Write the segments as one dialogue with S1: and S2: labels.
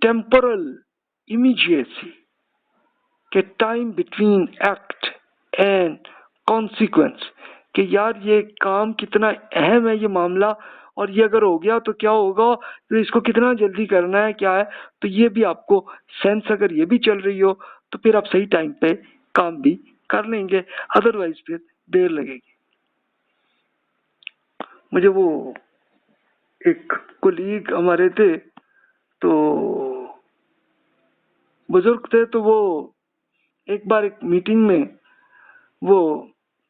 S1: Temporal امیجیسی کہ time between act and consequence, کہ یار یہ کام کتنا اہم ہے یہ معاملہ، اور یہ اگر ہو گیا تو کیا ہوگا، تو اس کو کتنا جلدی کرنا ہے کیا ہے، تو یہ بھی آپ کو سینس اگر یہ بھی چل رہی ہو تو پھر آپ صحیح ٹائم پہ کام بھی کر لیں گے، ادروائز پھر دیر لگے گی۔ مجھے وہ ایک کولیگ ہمارے تھے تو بزرگ تھے، تو وہ ایک بار ایک میٹنگ میں وہ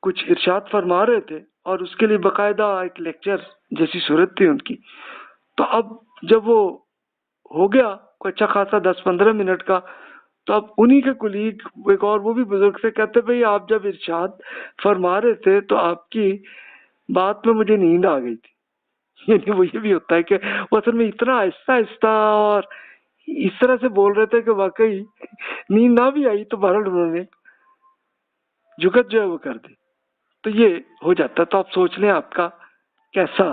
S1: کچھ ارشاد فرما رہے تھے اور اس کے لیے باقاعدہ ایک لیکچر جیسی صورت تھی ان کی۔ تو اب جب وہ ہو گیا کوئی اچھا خاصا 10-15 منٹ کا، تو اب انہی کے کولیگ ایک اور وہ بھی بزرگ سے کہتے بھئی آپ جب ارشاد فرما رہے تھے تو آپ کی بات میں مجھے نیند آ گئی تھی۔ یعنی وہ یہ بھی ہوتا ہے کہ وہ اصل میں اتنا آہستہ آہستہ اور اس طرح سے بول رہے تھے کہ واقعی نیند نہ بھی آئی تو بہرحال انہوں نے جگت جو ہے وہ کر دی۔ تو یہ ہو جاتا ہے، تو آپ سوچ لیں آپ کا کیسا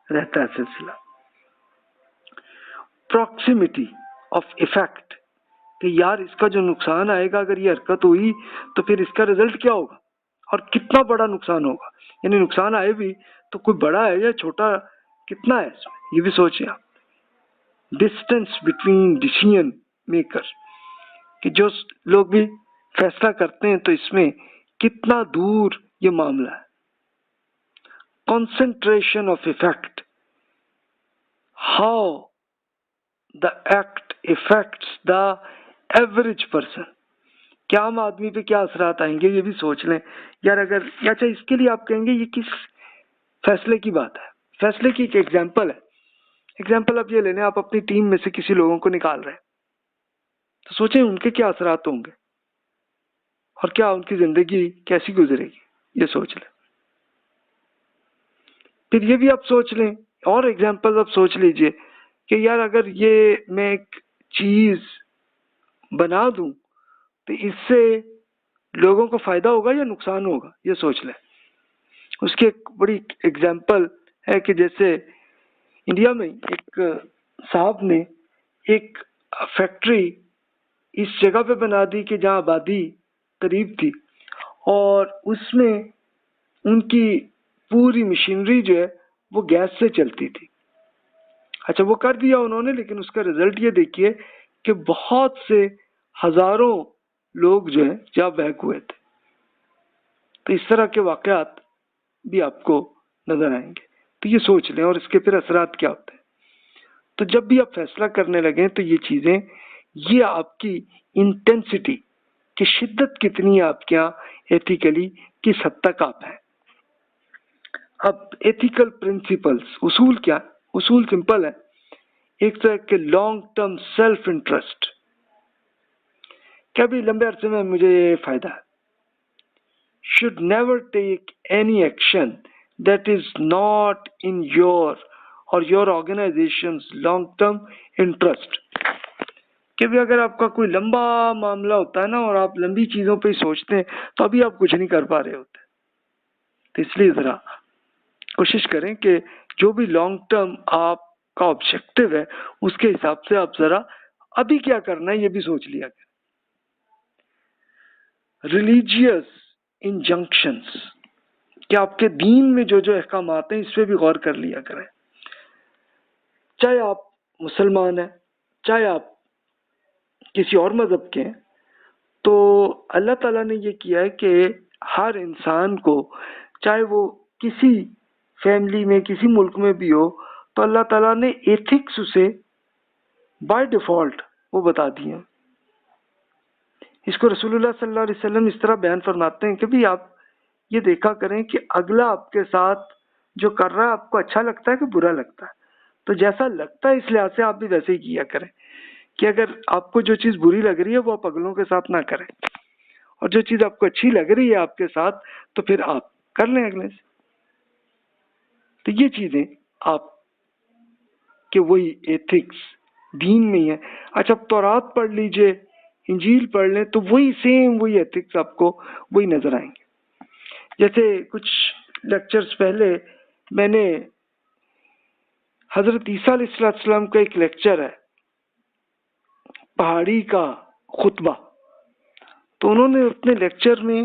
S1: رہتا ہے سلسلہ۔ پروکسیمیٹی آف ایفیکٹ، کہ یار اس کا جو نقصان آئے گا اگر یہ حرکت ہوئی تو پھر اس کا رزلٹ کیا ہوگا اور کتنا بڑا نقصان ہوگا، یعنی نقصان آئے بھی تو کوئی بڑا ہے یا چھوٹا کتنا ہے اس میں، یہ بھی سوچیں آپ۔ ڈسٹینس بٹوین ڈیسیژن میکر، کہ جو لوگ بھی فیصلہ کرتے ہیں تو اس میں کتنا دور یہ معاملہ ہے۔ concentration of effect, how the act affects the average person، کیا عام آدمی پہ کیا اثرات آئیں گے، یہ بھی سوچ لیں یار۔ اگر اچھا اس کے لیے آپ کہیں گے یہ کس فیصلے کی بات ہے، فیصلے کی ایک ایگزامپل ہے۔ ایگزامپل آپ یہ لینے، آپ اپنی ٹیم میں سے کسی لوگوں کو نکال رہے ہیں تو سوچیں ان کے کیا اثرات ہوں گے اور کیا ان کی زندگی کیسی گزرے گی، یہ سوچ لیں۔ پھر یہ بھی آپ سوچ لیں، اور ایگزامپل آپ سوچ لیجئے کہ یار اگر یہ میں ایک چیز بنا دوں تو اس سے لوگوں کو فائدہ ہوگا یا نقصان ہوگا، یہ سوچ لیں۔ اس کی ایک بڑی ایگزامپل ہے کہ جیسے انڈیا میں ایک صاحب نے ایک فیکٹری اس جگہ پہ بنا دی کہ جہاں آبادی قریب تھی، اور اس میں ان کی پوری مشینری جو ہے وہ گیس سے چلتی تھی۔ اچھا وہ کر دیا انہوں نے، لیکن اس کا رزلٹ یہ دیکھیے کہ بہت سے ہزاروں لوگ جو ہیں جہاں بہک ہوئے تھے۔ تو اس طرح کے واقعات بھی آپ کو نظر آئیں گے، تو یہ سوچ لیں اور اس کے پھر اثرات کیا ہوتے ہیں۔ تو جب بھی آپ فیصلہ کرنے لگیں تو یہ چیزیں، یہ آپ کی انٹینسٹی کی شدت کتنی ہے آپ کے یہاں ایتھیکلی، کس حد تک آپ ہیں۔ اب ایتھیکل پرنسپلز، اصول کیا؟ اصول سمپل ہے، ایک تو ہے کہ لانگ ٹرم سیلف انٹرسٹ، کہ ابھی لمبے عرصے میں مجھے یہ فائدہ ہے۔ should never take any action that is not in your or your organization's long term interest، کہ بھی اگر آپ کا کوئی لمبا معاملہ ہوتا ہے نا اور آپ لمبی چیزوں پہ سوچتے ہیں تو ابھی آپ کچھ نہیں کر پا رہے ہوتے، تو اس لیے ذرا کوشش کریں کہ جو بھی لانگ ٹرم آپ کا آبجیکٹو ہے اس کے حساب سے آپ ذرا ابھی کیا کرنا ہے یہ بھی سوچ لیا کریں۔ ریلیجیس انجنکشنز، کہ آپ کے دین میں جو جو احکامات ہیں اس پہ بھی غور کر لیا کریں، چاہے آپ مسلمان ہیں چاہے آپ کسی اور مذہب کے ہیں، تو اللہ تعالیٰ نے یہ کیا ہے کہ ہر انسان کو، چاہے وہ کسی فیملی میں کسی ملک میں بھی ہو، تو اللہ تعالیٰ نے ایتھکس اسے بائی ڈیفالٹ وہ بتا دی ہیں۔ اس کو رسول اللہ صلی اللہ علیہ وسلم اس طرح بیان فرماتے ہیں کہ بھی آپ یہ دیکھا کریں کہ اگلا آپ کے ساتھ جو کر رہا ہے آپ کو اچھا لگتا ہے کہ برا لگتا ہے، تو جیسا لگتا ہے اس لحاظ سے آپ بھی ویسے ہی کیا کریں، کہ اگر آپ کو جو چیز بری لگ رہی ہے وہ آپ اگلوں کے ساتھ نہ کریں، اور جو چیز آپ کو اچھی لگ رہی ہے آپ کے ساتھ تو پھر آپ کر لیں اگلے سے۔ تو یہ چیزیں آپ کہ وہی ایتھکس دین میں ہے۔ اچھا تورات پڑھ لیجئے، انجیل پڑھ لیں تو وہی سیم وہی ایتھکس آپ کو وہی نظر آئیں گے۔ جیسے کچھ لیکچرز پہلے میں نے حضرت عیسیٰ علیہ السلام کا ایک لیکچر ہے پہاڑی کا خطبہ، تو انہوں نے اپنے لیکچر میں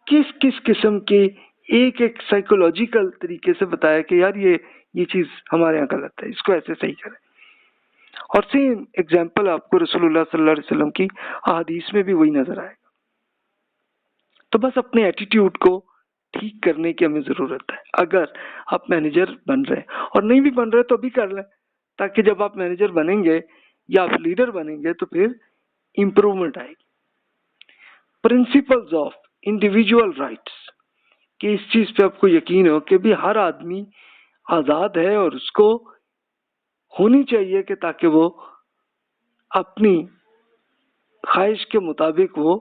S1: کس کس قسم کے ایک ایک سائیکولوجیکل طریقے سے بتایا کہ یار یہ چیز ہمارے یہاں غلط ہے، اس کو ایسے صحیح کریں. اور سیم ایگزامپل آپ کو رسول اللہ صلی اللہ علیہ وسلم کی احادیث میں بھی وہی نظر آئے گا. تو بس اپنے ایٹیٹیوڈ کو ٹھیک کرنے کی ہمیں ضرورت ہے. اگر آپ مینیجر بن رہے ہیں اور نہیں بھی بن رہے تو بھی کر لیں، تاکہ جب آپ مینیجر بنیں گے یا آپ لیڈر بنیں گے تو پھر امپرومنٹ آئے گی. پرنسپلز آف انڈیویجول رائٹس، کہ اس چیز پہ آپ کو یقین ہو کہ بھی ہر آدمی آزاد ہے اور اس کو ہونی چاہیے کہ تاکہ وہ اپنی خواہش کے مطابق وہ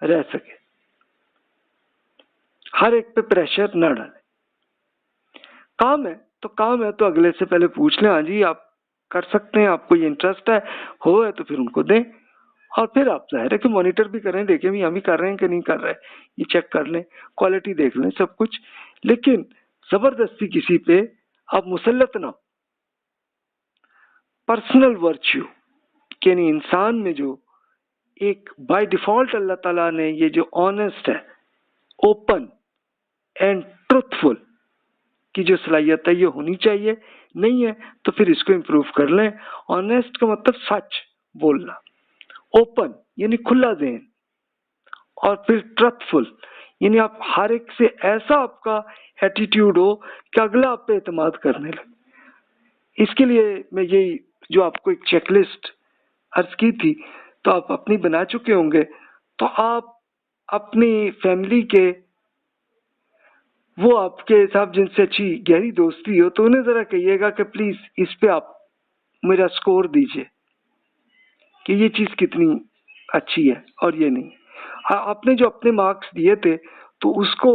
S1: رہ سکے، ہر ایک پہ پریشر نہ ڈالے. کام ہے تو اگلے سے پہلے پوچھ لیں، ہاں جی آپ کر سکتے ہیں، آپ کو یہ انٹرسٹ ہے تو پھر ان کو دیں. اور پھر آپ ظاہر ہے کہ مانیٹر بھی کریں، دیکھیں بھی ہم بھی کر رہے ہیں کہ نہیں کر رہے، یہ چیک کر لیں، کوالٹی دیکھ لیں، سب کچھ. لیکن زبردستی کسی پہ آپ مسلط نہ ہو. پرسنل ورچیو، یعنی انسان میں جو ایک بائی ڈیفالٹ اللہ تعالیٰ نے یہ جو آنےسٹ ہے، اوپن اینڈ ٹروتھفل کی جو صلاحیت ہے یہ ہونی چاہیے. نہیں ہے تو پھر اس کو امپروو کر لیں. آنےسٹ کا مطلب سچ بولنا، اوپن یعنی کھلا ذہن، اور پھر ٹروتھفل یعنی آپ ہر ایک سے ایسا آپ کا ایٹیٹیوڈ ہو کہ اگلا آپ پہ اعتماد کرنے لگے. اس کے لیے میں یہی جو آپ کو ایک چیک لسٹ عرض کی تھی تو آپ اپنی بنا چکے ہوں گے. تو آپ اپنی فیملی کے وہ آپ کے صاحب جن سے اچھی گہری دوستی ہو تو انہیں ذرا کہیے گا کہ پلیز اس پہ آپ میرا سکور دیجئے کہ یہ چیز کتنی اچھی ہے اور یہ نہیں. آپ نے جو اپنے مارکس دیے تھے تو اس کو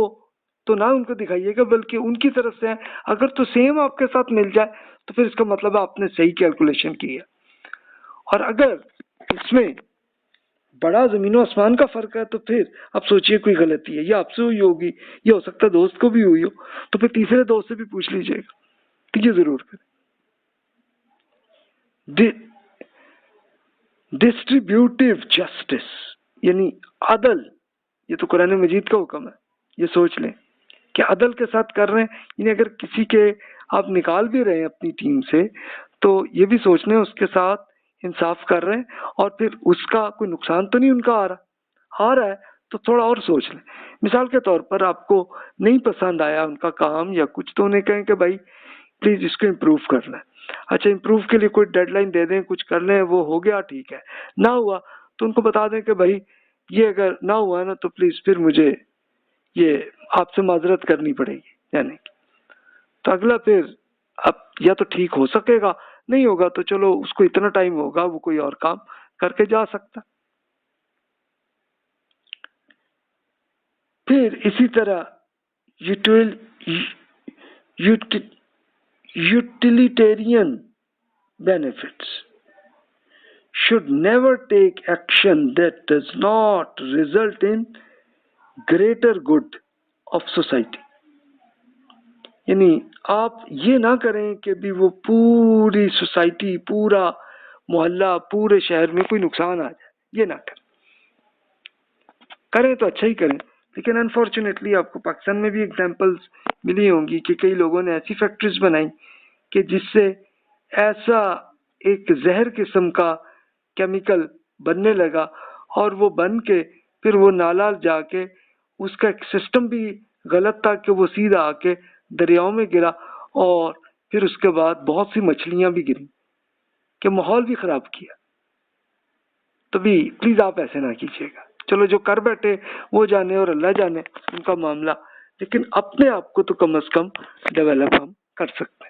S1: تو نہ ان کو دکھائیے گا بلکہ ان کی طرف سے اگر تو سیم آپ کے ساتھ مل جائے تو پھر اس کا مطلب آپ نے صحیح کیلکولیشن کی ہے. اور اگر اس میں بڑا زمین و آسمان کا فرق ہے تو پھر آپ سوچئے کوئی غلطی ہے، یا آپ سے ہوئی ہوگی، یہ ہو سکتا ہے دوست کو بھی ہوئی ہو، تو پھر تیسرے دوست سے بھی پوچھ لیجئے گا. تو یہ ضرور کریں. ڈسٹریبیوٹیو جسٹس یعنی عدل، یہ تو قرآن مجید کا حکم ہے. یہ سوچ لیں کہ عدل کے ساتھ کر رہے ہیں، یعنی اگر کسی کے آپ نکال بھی رہے ہیں اپنی ٹیم سے تو یہ بھی سوچ لیں اس کے ساتھ انصاف کر رہے ہیں اور پھر اس کا کوئی نقصان تو نہیں ان کا آ رہا ہے تو تھوڑا اور سوچ لیں. مثال کے طور پر آپ کو نہیں پسند آیا ان کا کام یا کچھ تو انہیں کہیں کہ بھائی پلیز اس کو امپروو کر لیں. اچھا امپروو کے لیے کوئی ڈیڈ لائن دے دیں، کچھ کر لیں، وہ ہو گیا ٹھیک ہے، نہ ہوا تو ان کو بتا دیں کہ بھائی یہ اگر نہ ہوا نا تو پلیز پھر مجھے یہ آپ سے معذرت کرنی پڑے گی. یعنی تو اگلا پھر اب یا تو ٹھیک ہو سکے گا، نہیں ہوگا تو چلو اس کو اتنا ٹائم ہوگا وہ کوئی اور کام کر کے جا سکتا. پھر اسی طرح utilitarian benefits should never take action that does not result in greater good of society. یعنی آپ یہ نہ کریں کہ بھی وہ پوری سوسائٹی، پورا محلہ، پورے شہر میں کوئی نقصان آ جائے، یہ نہ کریں تو اچھا ہی کریں. لیکن انفارچونیٹلی آپ کو پاکستان میں بھی ایگزامپلز ملی ہوں گی کہ کئی لوگوں نے ایسی فیکٹریز بنائی کہ جس سے ایسا ایک زہر قسم کا کیمیکل بننے لگا اور وہ بن کے پھر وہ نالا جا کے اس کا ایک سسٹم بھی غلط تھا کہ وہ سیدھا آ کے دریاؤں میں گرا اور پھر اس کے بعد بہت سی مچھلیاں بھی گریں کہ ماحول بھی خراب کیا. تو بھی پلیز آپ ایسے نہ کیجیے گا. چلو جو کر بیٹھے وہ جانے اور اللہ جانے ان کا معاملہ، لیکن اپنے آپ کو تو کم از کم ڈیولپ ہم کر سکتے.